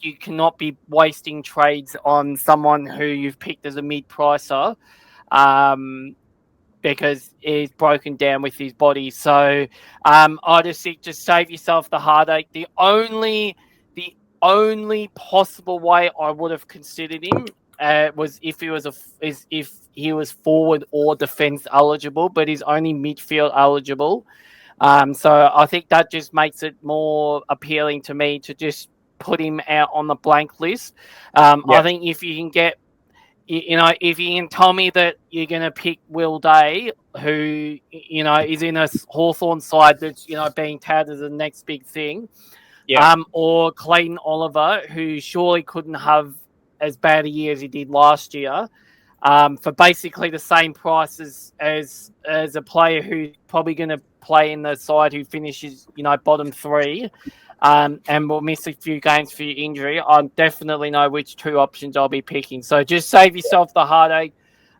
A: you cannot be wasting trades on someone who you've picked as a mid-pricer, because he's broken down with his body. So I just think just save yourself the heartache. The only possible way I would have considered him was if he was forward or defence eligible, but he's only midfield eligible. So I think that just makes it more appealing to me to just put him out on the blank list. I think if you can get, if you can tell me that you're going to pick Will Day, who, is in a Hawthorn side that's, being touted as the next big thing, or Clayton Oliver, who surely couldn't have as bad a year as he did last year, for basically the same price as a player who's probably going to play in the side who finishes, bottom 3, and will miss a few games for your injury, I definitely know which 2 options I'll be picking. So just save yourself the heartache.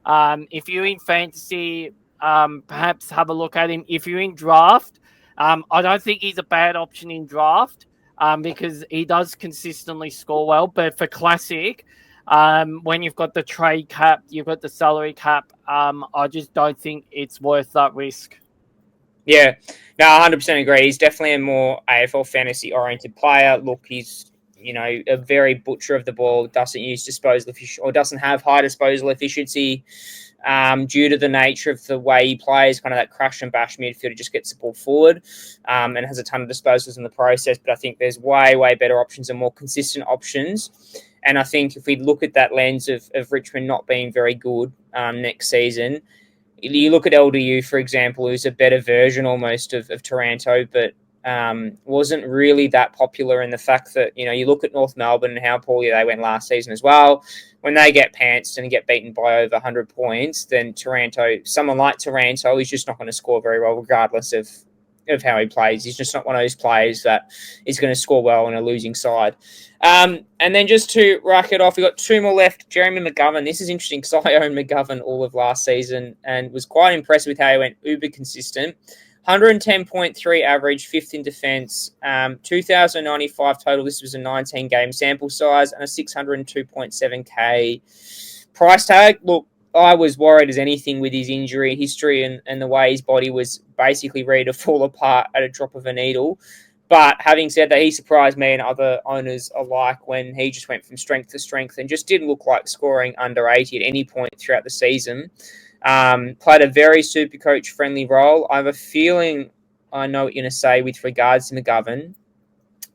A: If you're in fantasy, perhaps have a look at him. If you're in draft, I don't think he's a bad option in draft, because he does consistently score well. But for classic, when you've got the trade cap, you've got the salary cap, I just don't think it's worth that risk.
B: Yeah, no, 100% agree. He's definitely a more AFL fantasy-oriented player. Look, he's, a very butcher of the ball, doesn't use disposal efficiency, or doesn't have high disposal efficiency, due to the nature of the way he plays, kind of that crash and bash midfielder, just gets the ball forward, and has a ton of disposals in the process. But I think there's way, way better options and more consistent options. And I think if we look at that lens of Richmond not being very good next season, you look at LDU, for example, who's a better version almost of Taranto, but wasn't really that popular in the fact that, you look at North Melbourne and how poorly they went last season as well. When they get pantsed and get beaten by over 100 points, then someone like Taranto is just not going to score very well regardless of how he plays. He's just not one of those players that is going to score well on a losing side. And then just to rack it off, we've got 2 more left. Jeremy McGovern. This is interesting because I owned McGovern all of last season and was quite impressed with how he went uber consistent. 110.3 average, 5th in defence, 2,095 total. This was a 19-game sample size and a 602.7k price tag. Look, I was worried as anything with his injury history and the way his body was basically ready to fall apart at a drop of a needle. But having said that, he surprised me and other owners alike when he just went from strength to strength and just didn't look like scoring under 80 at any point throughout the season. Played a very SuperCoach friendly role. I have a feeling I know what you're going to say with regards to McGovern,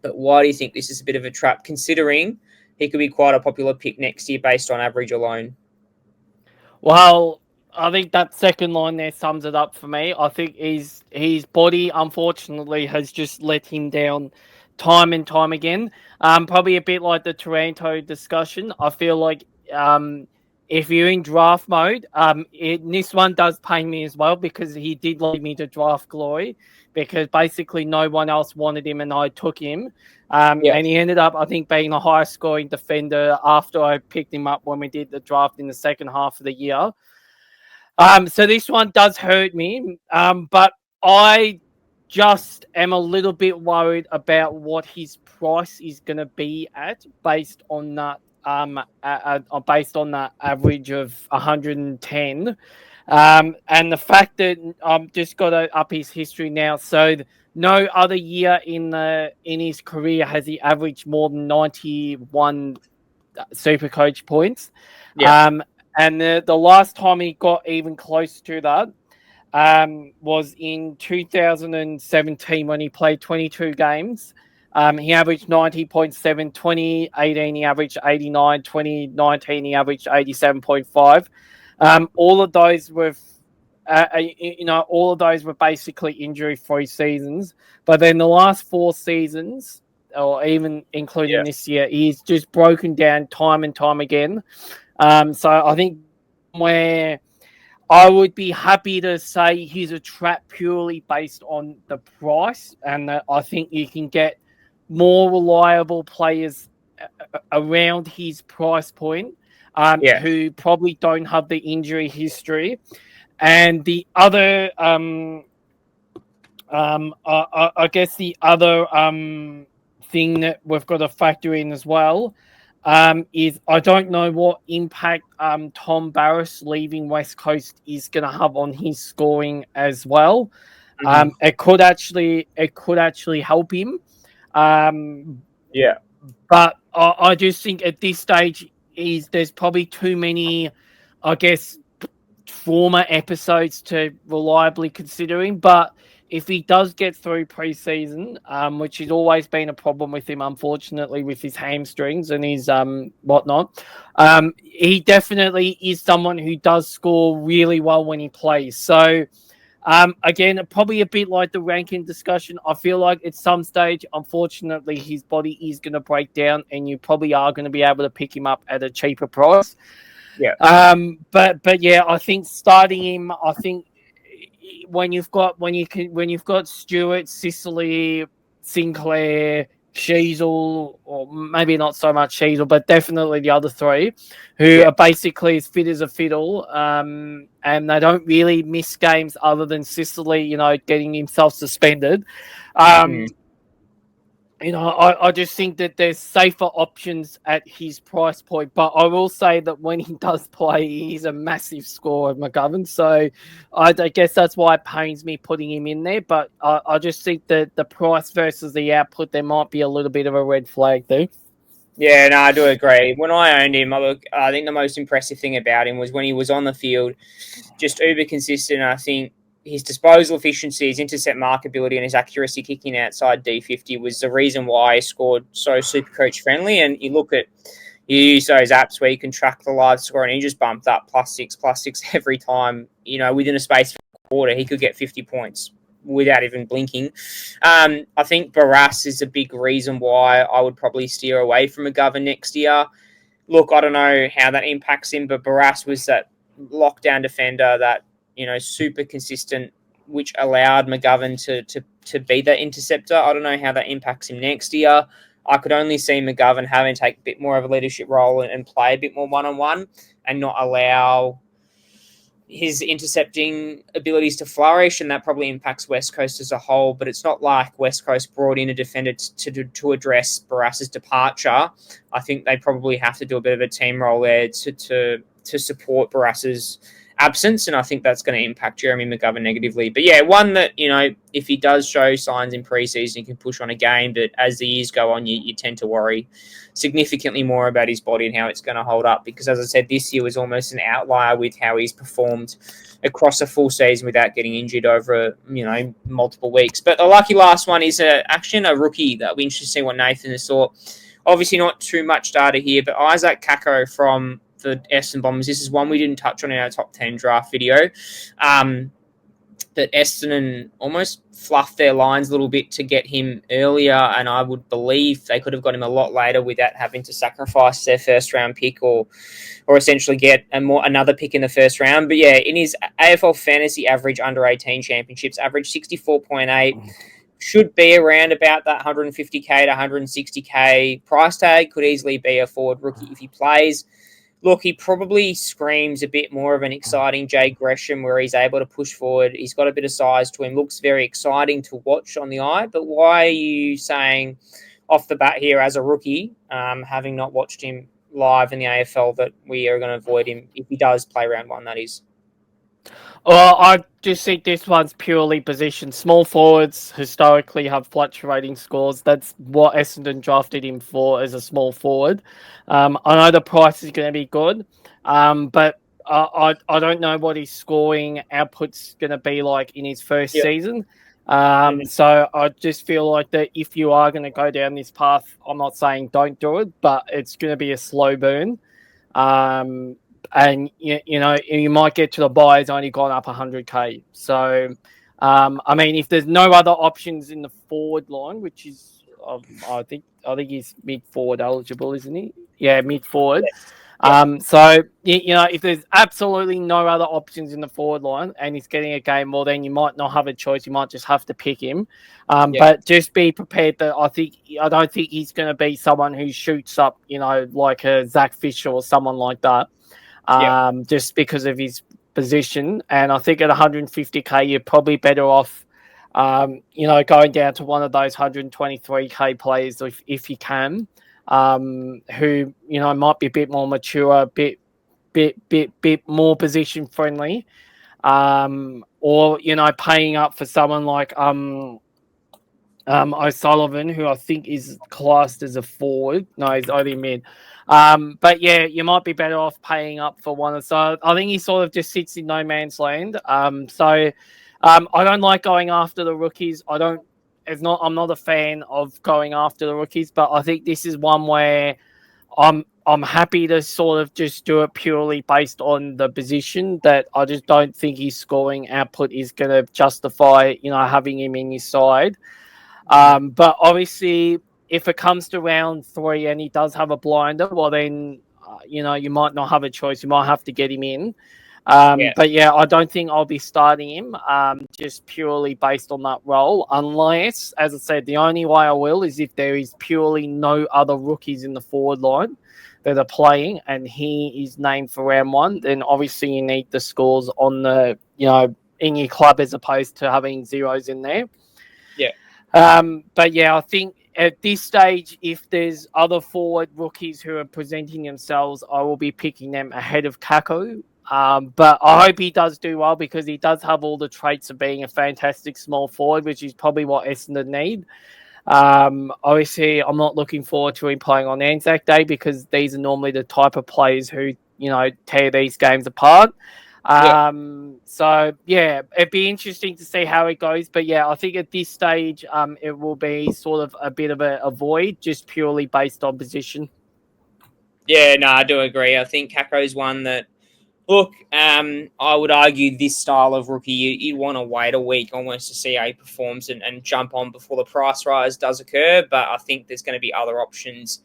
B: but why do you think this is a bit of a trap, considering he could be quite a popular pick next year based on average alone?
A: Well, I think that second line there sums it up for me. I think his body, unfortunately, has just let him down time and time again. Probably a bit like the Taranto discussion. I feel like if you're in draft mode, this one does pain me as well because he did lead me to draft glory because basically no one else wanted him and I took him. And he ended up, I think, being the highest scoring defender after I picked him up when we did the draft in the second half of the year. So this one does hurt me, but I just am a little bit worried about what his price is going to be at based on that based on that average of 110. And the fact that I've just got to up his history now. So no other year in his career has he averaged more than 91 SuperCoach points.
B: Yeah.
A: And the last time he got even close to that was in 2017 when he played 22 games. He averaged 90.7, 2018 he averaged 89, 2019 he averaged 87.5. All of those were, all of those were basically injury-free seasons. But then the last 4 seasons, or even including this year, he's just broken down time and time again. So I think where I would be happy to say he's a trap purely based on the price, and I think you can get more reliable players around his price point who probably don't have the injury history. And the other, I guess the other thing that we've got to factor in as well is I don't know what impact Tom Barras leaving West Coast is going to have on his scoring as well. Mm-hmm. It could actually help him. But I just think at this stage there's probably too many, I guess, trauma episodes to reliably consider him. But if he does get through preseason, which has always been a problem with him, unfortunately, with his hamstrings and his whatnot, he definitely is someone who does score really well when he plays. So, again, probably a bit like the Rankine discussion. I feel like at some stage, unfortunately, his body is going to break down, and you probably are going to be able to pick him up at a cheaper price. But yeah, I think starting him, I think when you've got Stewart, Sicily, Sinclair, Sheasel, or maybe not so much Sheasel, but definitely the other 3, who are basically as fit as a fiddle, and they don't really miss games other than Sicily, getting himself suspended. I just think that there's safer options at his price point. But I will say that when he does play, he's a massive scorer, McGovern. So I guess that's why it pains me putting him in there. But I just think that the price versus the output, there might be a little bit of a red flag there.
B: Yeah, no, I do agree. When I owned him, I think the most impressive thing about him was when he was on the field, just uber consistent. I think his disposal efficiency, his intercept markability, and his accuracy kicking outside D50 was the reason why he scored so SuperCoach friendly. And you use those apps where you can track the live score, and he just bumped up +6 every time. Within a space of a quarter, he could get 50 points without even blinking. I think Barras is a big reason why I would probably steer away from McGovern next year. Look, I don't know how that impacts him, but Barras was that lockdown defender that, super consistent, which allowed McGovern to be that interceptor. I don't know how that impacts him next year. I could only see McGovern having to take a bit more of a leadership role and play a bit more one-on-one and not allow his intercepting abilities to flourish, and that probably impacts West Coast as a whole. But it's not like West Coast brought in a defender to address Barras's departure. I think they probably have to do a bit of a team role there to support Barras's absence, and I think that's going to impact Jeremy McGovern negatively. But yeah, one that, if he does show signs in preseason, he can push on a game, but as the years go on, you tend to worry significantly more about his body and how it's going to hold up, because as I said, this year was almost an outlier with how he's performed across a full season without getting injured over multiple weeks. But the lucky last one is actually a rookie that we interested to see what Nathan has thought. Obviously not too much data here, but Izak Kako from the Essendon Bombers. This is one we didn't touch on in our top 10 draft video. That Essendon almost fluffed their lines a little bit to get him earlier, and I would believe they could have got him a lot later without having to sacrifice their first round pick or essentially get another pick in the first round. But yeah, in his AFL fantasy average under 18 championships, average 64.8, should be around about that 150k to 160k price tag. Could easily be a forward rookie if he plays. Look, he probably screams a bit more of an exciting Jay Gresham, where he's able to push forward. He's got a bit of size to him. Looks very exciting to watch on the eye. But why are you saying off the bat here as a rookie, having not watched him live in the AFL, that we are going to avoid him if he does play round one, that is?
A: Well, I just think this one's purely position. Small forwards historically have fluctuating scores. That's what Essendon drafted him for, as a small forward. I know the price is going to be good, but I don't know what his scoring output's going to be like in his first season. So I just feel like that if you are going to go down this path, I'm not saying don't do it, but it's going to be a slow burn. And you might get to the buy, it's only gone up 100k. So, I mean, if there's no other options in the forward line, which is, I think he's mid forward eligible, isn't he? Yeah, mid forward. Yes. So if there's absolutely no other options in the forward line and he's getting a game, well, then you might not have a choice. You might just have to pick him. But just be prepared that I don't think he's going to be someone who shoots up, like a Zach Fisher or someone like that. Just because of his position. And I think at 150k, you're probably better off, going down to one of those 123k players if you can, who, might be a bit more mature, bit more position friendly, or, paying up for someone like O'Sullivan, who I think is classed as a forward. No, he's only mid. But yeah, you might be better off paying up for one. So I think he sort of just sits in no man's land. I don't like going after the rookies. I'm not a fan of going after the rookies, but I think this is one where I'm happy to sort of just do it purely based on the position. That I just don't think his scoring output is going to justify, having him in your side. But obviously, if it comes to round 3 and he does have a blinder, well then, you might not have a choice. You might have to get him in. But yeah, I don't think I'll be starting him just purely based on that role. Unless, as I said, the only way I will is if there is purely no other rookies in the forward line that are playing and he is named for round 1, then obviously you need the scores on the, in your club as opposed to having zeros in there. But yeah, I think at this stage, if there's other forward rookies who are presenting themselves, I will be picking them ahead of Kako. But I hope he does do well, because he does have all the traits of being a fantastic small forward, which is probably what Essendon need. Obviously, I'm not looking forward to him playing on Anzac Day, because these are normally the type of players who, tear these games apart. So yeah, it'd be interesting to see how it goes. But yeah, I think at this stage, it will be sort of a bit of a void, just purely based on position.
B: Yeah, no, I do agree. I think Kako's one that, look, I would argue this style of rookie, you want to wait a week almost to see how he performs and jump on before the price rise does occur. But I think there's going to be other options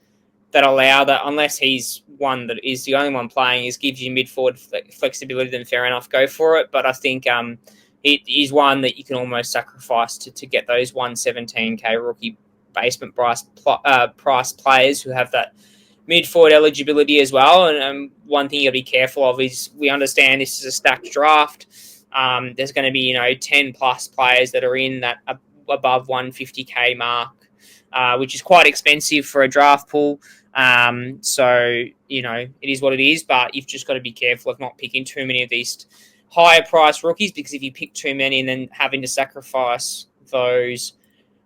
B: that allow that, unless he's one that is the only one playing, gives you mid-forward flexibility, then fair enough, go for it. But I think he's one that you can almost sacrifice to get those 117k rookie basement price players who have that mid-forward eligibility as well. And one thing you'll be careful of is, we understand this is a stacked draft. There's going to be 10 plus players that are in that above 150k mark, which is quite expensive for a draft pool. So, you know, it is what it is, but you've just got to be careful of not picking too many of these higher price rookies, because if you pick too many and then having to sacrifice those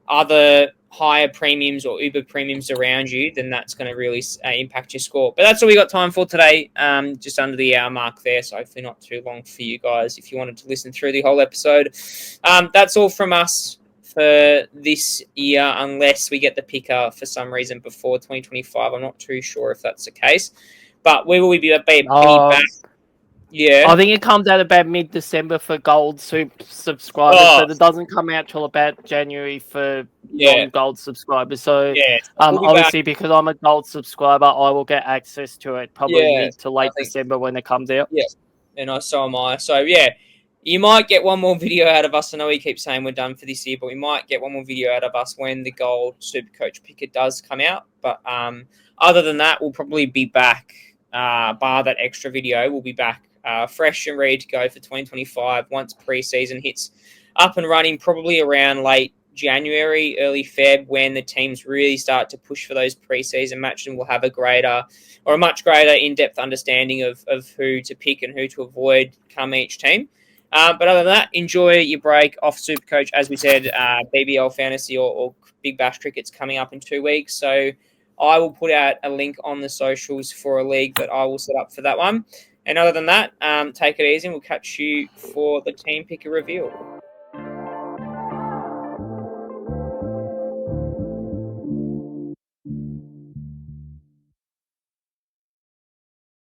B: other higher premiums or uber premiums around you, then that's going to really impact your score. But that's all we got time for today, just under the hour mark there, so hopefully not too long for you guys if you wanted to listen through the whole episode. That's all from us for this year, unless we get the picker for some reason before 2025. I'm not too sure if that's the case, but we will be back. Yeah,
A: I think it comes out about mid-December for gold subscribers, but it doesn't come out till about January for non-gold subscribers. So, obviously, because I'm a gold subscriber, I will get access to it probably mid to late December when it comes out.
B: Yeah, and so am I. So, yeah, you might get one more video out of us. I know we keep saying we're done for this year, but we might get one more video out of us when the gold SuperCoach picker does come out. But other than that, we'll probably be back, bar that extra video, we'll be back fresh and ready to go for 2025 once preseason hits up and running, probably around late January, early Feb, when the teams really start to push for those preseason matches, and we'll have a much greater in-depth understanding of who to pick and who to avoid come each team. But other than that, enjoy your break off SuperCoach. As we said, BBL Fantasy or Big Bash Cricket's coming up in 2 weeks, so I will put out a link on the socials for a league that I will set up for that one. And other than that, take it easy, and we'll catch you for the team picker reveal.